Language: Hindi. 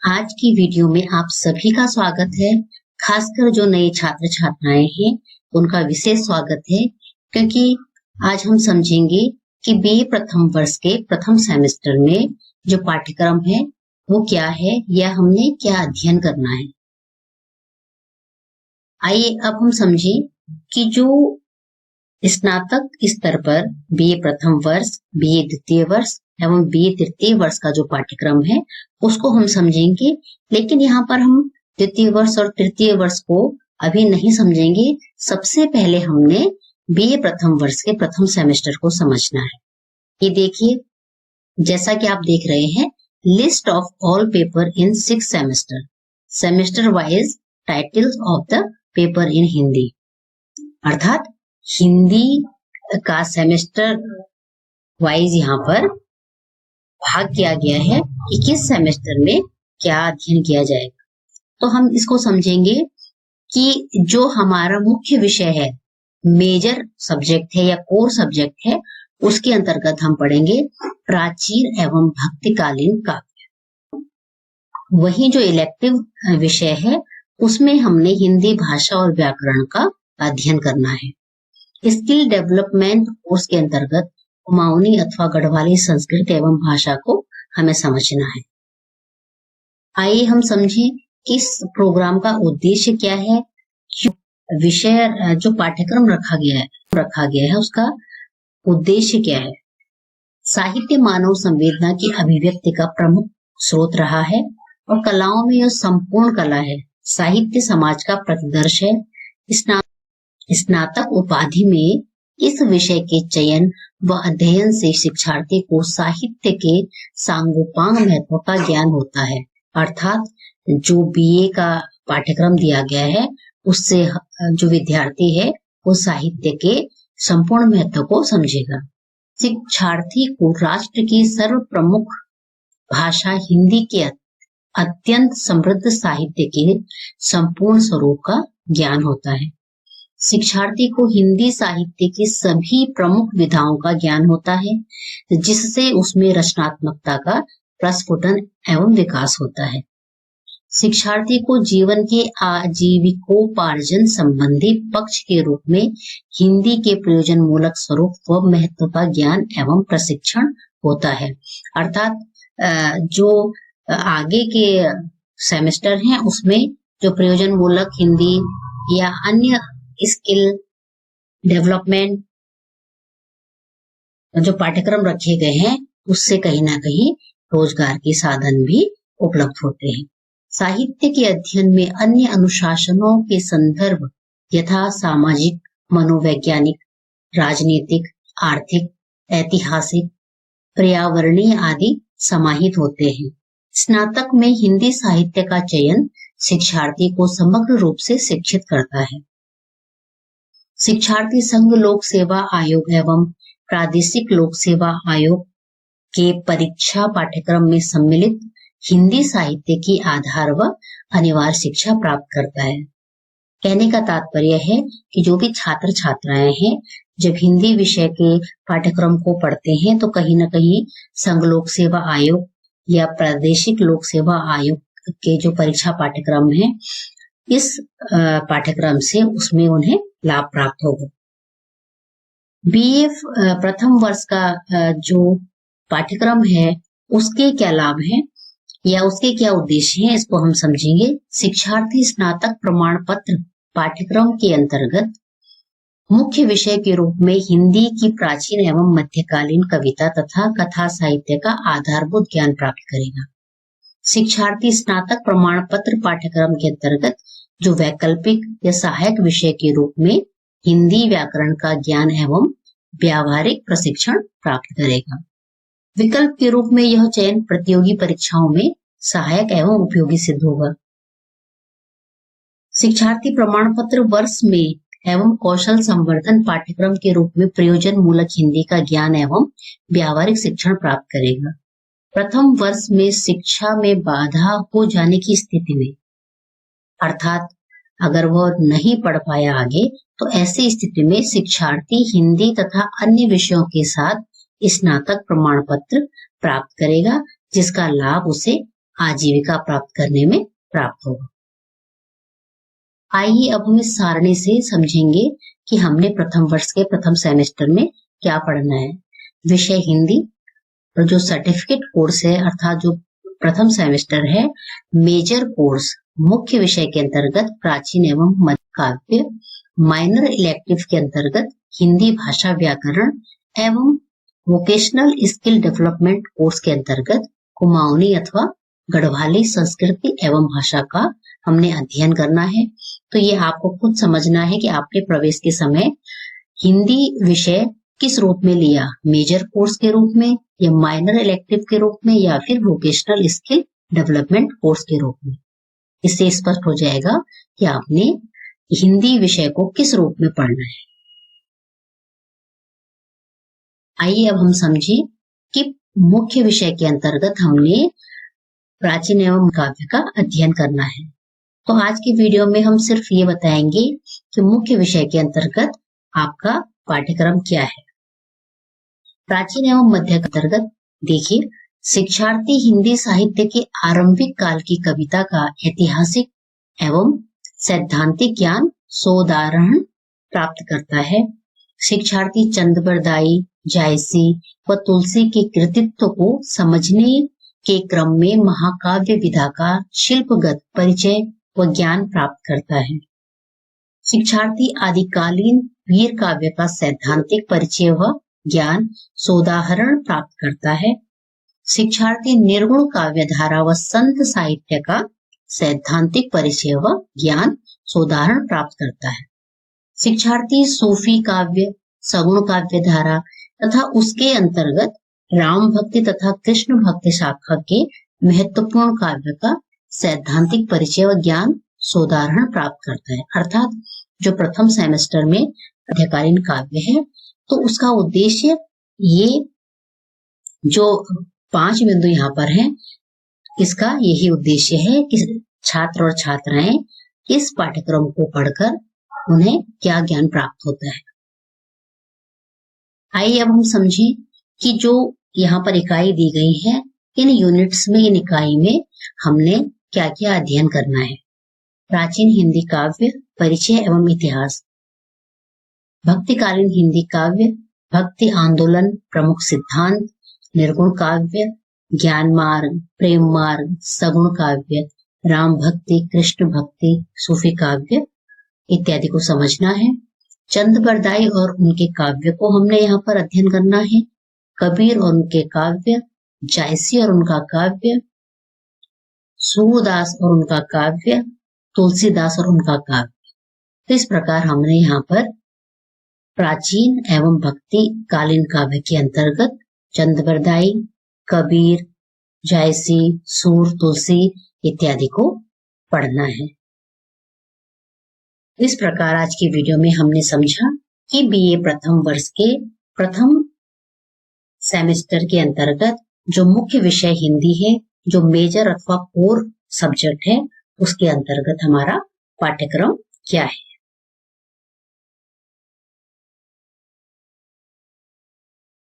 आज की वीडियो में आप सभी का स्वागत है। खासकर जो नए छात्र छात्राएं हैं उनका विशेष स्वागत है, क्योंकि आज हम समझेंगे कि बीए प्रथम वर्ष के प्रथम सेमेस्टर में जो पाठ्यक्रम है वो क्या है या हमने क्या अध्ययन करना है। आइए अब हम समझें कि जो स्नातक स्तर पर बीए प्रथम वर्ष, बीए द्वितीय वर्ष एवं बीए तृतीय वर्ष का जो पाठ्यक्रम है उसको हम समझेंगे, लेकिन यहाँ पर हम द्वितीय वर्ष और तृतीय वर्ष को अभी नहीं समझेंगे। सबसे पहले हमने बीए प्रथम वर्ष के प्रथम सेमेस्टर को समझना है। ये देखिए, जैसा कि आप देख रहे हैं, list of all paper in 6 semester, semester wise titles of the paper in Hindi, अर्थात हिंदी का सेमेस्टर वाइज यहाँ पर भाग किया गया है कि किस सेमेस्टर में क्या अध्ययन किया जाएगा। तो हम इसको समझेंगे कि जो हमारा मुख्य विषय है, मेजर सब्जेक्ट है या कोर सब्जेक्ट है, उसके अंतर्गत हम पढ़ेंगे प्राचीन एवं भक्तिकालीन काव्य। वही जो इलेक्टिव विषय है उसमें हमने हिंदी भाषा और व्याकरण का अध्ययन करना है। स्किल डेवलपमेंट कोर्स के अंतर्गत कुमाऊनी अथवा गढ़वाली संस्कृत एवं भाषा को हमें समझना है। आइए हम समझें कि इस प्रोग्राम का उद्देश्य क्या है, विषय जो पाठ्यक्रम रखा गया है उसका उद्देश्य क्या है। साहित्य मानव संवेदना की अभिव्यक्ति का प्रमुख स्रोत रहा है और कलाओं में यह संपूर्ण कला है। साहित्य समाज का प्रतिदर्श है। स्नातक उपाधि में इस विषय के चयन व अध्ययन से शिक्षार्थी को साहित्य के सांगोपांग महत्व का ज्ञान होता है, अर्थात जो बीए का पाठ्यक्रम दिया गया है उससे जो विद्यार्थी है वो साहित्य के संपूर्ण महत्व को समझेगा। शिक्षार्थी को राष्ट्र की सर्व प्रमुख भाषा हिंदी के अत्यंत समृद्ध साहित्य के संपूर्ण स्वरूप का ज्ञान होता है। शिक्षार्थी को हिंदी साहित्य की सभी प्रमुख विधाओं का ज्ञान होता है, जिससे उसमें रचनात्मकता का प्रस्फुटन एवं विकास होता है। शिक्षार्थी को जीवन के आजीविकोपार्जन संबंधी पक्ष के रूप में हिंदी के प्रयोजन मूलक स्वरूप व महत्व का ज्ञान एवं प्रशिक्षण होता है, अर्थात जो आगे के सेमेस्टर हैं उसमें जो प्रयोजन मूलक हिंदी या अन्य स्किल डेवलपमेंट जो पाठ्यक्रम रखे गए हैं उससे कहीं ना कहीं रोजगार के साधन भी उपलब्ध होते हैं। साहित्य के अध्ययन में अन्य अनुशासनों के संदर्भ यथा सामाजिक, मनोवैज्ञानिक, राजनीतिक, आर्थिक, ऐतिहासिक, पर्यावरणीय आदि समाहित होते हैं। स्नातक में हिंदी साहित्य का चयन शिक्षार्थी को समग्र रूप से शिक्षित करता है। शिक्षार्थी संघ लोक सेवा आयोग एवं प्रादेशिक लोक सेवा आयोग के परीक्षा पाठ्यक्रम में सम्मिलित हिंदी साहित्य की आधार व अनिवार्य शिक्षा प्राप्त करता है। कहने का तात्पर्य है कि जो भी छात्र छात्राएं हैं जब हिंदी विषय के पाठ्यक्रम को पढ़ते हैं तो कहीं न कहीं संघ लोक सेवा आयोग या प्रादेशिक लोक सेवा आयोग के जो परीक्षा पाठ्यक्रम है इस पाठ्यक्रम से उसमें उन्हें लाभ प्राप्त होगा। बीए प्रथम वर्ष का जो पाठ्यक्रम है उसके क्या लाभ हैं या उसके क्या उद्देश्य हैं, इसको हम समझेंगे। शिक्षार्थी स्नातक प्रमाण पत्र पाठ्यक्रम के अंतर्गत मुख्य विषय के रूप में हिंदी की प्राचीन एवं मध्यकालीन कविता तथा कथा साहित्य का आधारभूत ज्ञान प्राप्त करेगा। शिक्षार्थी स्नातक प्रमाण पत्र पाठ्यक्रम के अंतर्गत जो वैकल्पिक या सहायक विषय के रूप में हिंदी व्याकरण का ज्ञान एवं व्यावहारिक प्रशिक्षण प्राप्त करेगा। विकल्प के रूप में यह चयन प्रतियोगी परीक्षाओं में सहायक एवं उपयोगी सिद्ध होगा। शिक्षार्थी प्रमाण पत्र वर्ष में एवं कौशल संवर्धन पाठ्यक्रम के रूप में प्रयोजन मूलक हिंदी का ज्ञान एवं व्यावहारिक शिक्षण प्राप्त करेगा। प्रथम वर्ष में शिक्षा में बाधा हो जाने की स्थिति में, अर्थात अगर वह नहीं पढ़ पाया आगे, तो ऐसी स्थिति में शिक्षार्थी हिंदी तथा अन्य विषयों के साथ स्नातक प्रमाण पत्र प्राप्त करेगा, जिसका लाभ उसे आजीविका प्राप्त करने में प्राप्त होगा। आइए अब हम इस सारणी से समझेंगे कि हमने प्रथम वर्ष के प्रथम सेमेस्टर में क्या पढ़ना है। विषय हिंदी, और जो सर्टिफिकेट कोर्स है अर्थात जो प्रथम सेमेस्टर है, मेजर कोर्स मुख्य विषय के अंतर्गत प्राचीन एवं मध्य काव्य, माइनर इलेक्टिव के अंतर्गत हिंदी भाषा व्याकरण एवं वोकेशनल स्किल डेवलपमेंट कोर्स के अंतर्गत कुमाऊनी अथवा गढ़वाली संस्कृति एवं भाषा का हमने अध्ययन करना है। तो ये आपको खुद समझना है कि आपके प्रवेश के समय हिंदी विषय किस रूप में लिया, मेजर कोर्स के रूप में या माइनर इलेक्टिव के रूप में या फिर वोकेशनल स्किल डेवलपमेंट कोर्स के रूप में। इससे स्पष्ट हो जाएगा कि आपने हिंदी विषय को किस रूप में पढ़ना है। आइए अब हम समझें कि मुख्य विषय के अंतर्गत हमने प्राचीन एवं काव्य का अध्ययन करना है। तो आज की वीडियो में हम सिर्फ ये बताएंगे कि मुख्य विषय के अंतर्गत आपका पाठ्यक्रम क्या है। प्राचीन एवं मध्य के अंतर्गत देखिए, शिक्षार्थी हिंदी साहित्य के आरंभिक काल की कविता का ऐतिहासिक एवं सैद्धांतिक ज्ञान सोदाहरण प्राप्त करता है। शिक्षार्थी चंद-बरदाई, जायसी व तुलसी के कृतित्व को समझने के क्रम में महाकाव्य विधा का शिल्पगत परिचय व ज्ञान प्राप्त करता है। शिक्षार्थी आदिकालीन वीर काव्य का सैद्धांतिक परिचय व ज्ञान सोदाहरण प्राप्त करता है। शिक्षार्थी निर्गुण काव्य धारा व संत साहित्य का सैद्धांतिक परिचय व ज्ञान सोदाहरण प्राप्त करता है। शिक्षार्थी सूफी काव्य, सगुण काव्य धारा तथा उसके अंतर्गत राम भक्ति तथा कृष्ण भक्ति शाखा के महत्वपूर्ण काव्य का सैद्धांतिक परिचय व ज्ञान सोदाहरण प्राप्त करता है। अर्थात जो प्रथम सेमेस्टर में मध्यकालीन काव्य है, तो उसका उद्देश्य ये जो 5 बिंदु यहाँ पर हैं, इसका यही उद्देश्य है कि छात्र और छात्राएं इस पाठ्यक्रम को पढ़कर उन्हें क्या ज्ञान प्राप्त होता है। आइए अब हम समझें कि जो यहाँ पर इकाई दी गई है, इन यूनिट्स में, इन इकाई में हमने क्या क्या अध्ययन करना है। प्राचीन हिंदी काव्य, परिचय एवं इतिहास। भक्तिकालीन हिंदी काव्य, भक्ति आंदोलन प्रमुख सिद्धांत, निर्गुण काव्य, ज्ञान मार्ग, प्रेम मार्ग, सगुण काव्य, राम भक्ति, कृष्ण भक्ति, सूफी काव्य इत्यादि को समझना है। चंद-बरदाई और उनके काव्य को हमने यहाँ पर अध्ययन करना है। कबीर और उनके काव्य, जायसी और उनका काव्य, सूरदास और उनका काव्य, तुलसीदास और उनका काव्य। तो इस प्रकार हमने यहाँ पर प्राचीन एवं भक्ति कालीन काव्य के अंतर्गत चंद-बरदाई, कबीर, जायसी, सूर, तुलसी इत्यादि को पढ़ना है। इस प्रकार आज की वीडियो में हमने समझा कि बीए प्रथम वर्ष के प्रथम सेमेस्टर के अंतर्गत जो मुख्य विषय हिंदी है, जो मेजर अथवा कोर सब्जेक्ट है, उसके अंतर्गत हमारा पाठ्यक्रम क्या है।